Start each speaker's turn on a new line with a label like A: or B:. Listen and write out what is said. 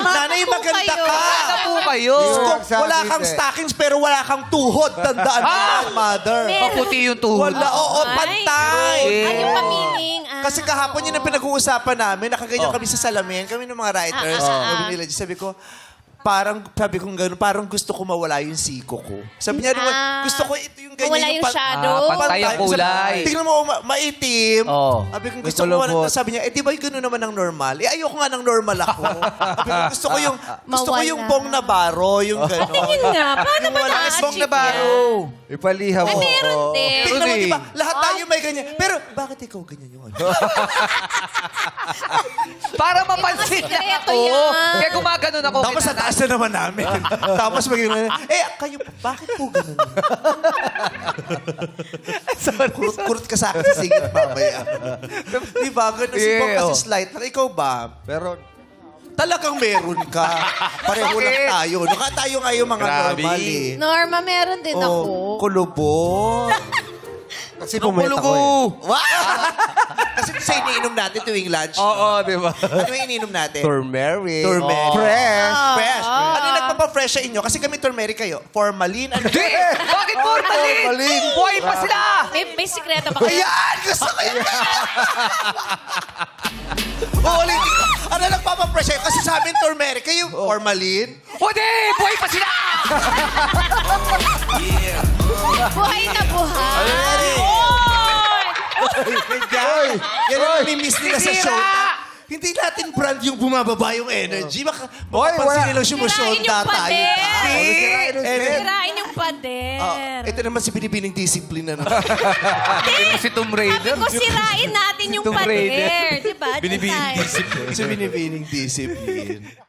A: Nanay, maganda ka.
B: Ano po kayo?
A: Wala kang stockings pero wala kang tuhod. Tandaan mo yan, mother.
B: Maputi yung tuhod.
A: Wala, oo, pantay.
C: Ay, yung pamiling.
A: Kasi kahapon yun ang pinag-uusapan namin. Nakaganyan kami sa salamin. Kami ng mga writers. Sabi nila, sabi ko, sabi ko gano'n, parang gusto ko mawala yung siko ko. Sabi niya, gusto ko ito yung ganyan.
C: Mawala yung shadow.
B: Pantay ang kulay.
A: Tingnan mo, maitim.
B: Oo.
A: Sabi ko, gusto ko, sabi niya, di ba yung gano'n naman ang normal? Ayoko nga ng normal ako. Sabi ko, gusto ko yung Bong Navarro, yung gano'n.
C: Tingin nga, paano ba
A: Wala,
C: na-achieve
A: Bong Navarro.
D: Ipaliha mo.
C: Ay, meron din.
A: Tingnan mo, di ba? Lahat tayo may ganyan. Pero, bakit ikaw ganyan yung ano?
B: Para mapansin niya
C: sikreto
B: ako.
C: yan.
B: Kaya gumaganon ako.
A: Tapos sa taas na naman namin. Tapos magiging, kayo, bakit po ganun? Kurot ka sa akin sa singit mamaya. Di ba? Ganun si Bong kasi slight. Ikaw ba?
D: Pero,
A: Talagang meron ka. Pareho lang tayo. Naka tayo nga yung mga normal eh.
C: Norma, meron din ako.
A: Kulubo.
D: kasi pumeta ko eh.
A: Kasi sa iniinom natin tuwing lunch.
D: Oo, di ba?
A: Ano yung iniinom natin?
D: Turmeric.
A: Turmeric.
D: Fresh.
A: Fresh. Ano yung nagpapa-fresh sa inyo? Kasi kami turmeric kayo. Formalin. Ano?
B: Di! Bakit formalin?
D: formalin.
B: Buhay pa sila!
C: May sikreto ba kayo?
A: Ayan! Gusto ko yan! Uulitin ko. Ano nagpapa-fresh sa'yo? Kasi sa amin turmeric. Kayo formalin.
B: O di! Buhay pa sila!
C: Buhay na buhay.
A: Yan ang namimiss nila sa
B: Sisira!
A: show. Hindi natin brand yung bumababa yung energy. Baka
D: Oy,
A: mapapansin
D: wala.
A: nilang sumusyonda
C: Sirain yung
A: tayo.
C: pader. Sirain yung pader.
A: Ito naman si binibining disiplina na.
B: Si Tomb
C: Sabi
B: Raider.
C: ko, sirain natin yung
B: Tomb Raider.
C: pader. Diba?
A: Si binibining discipline.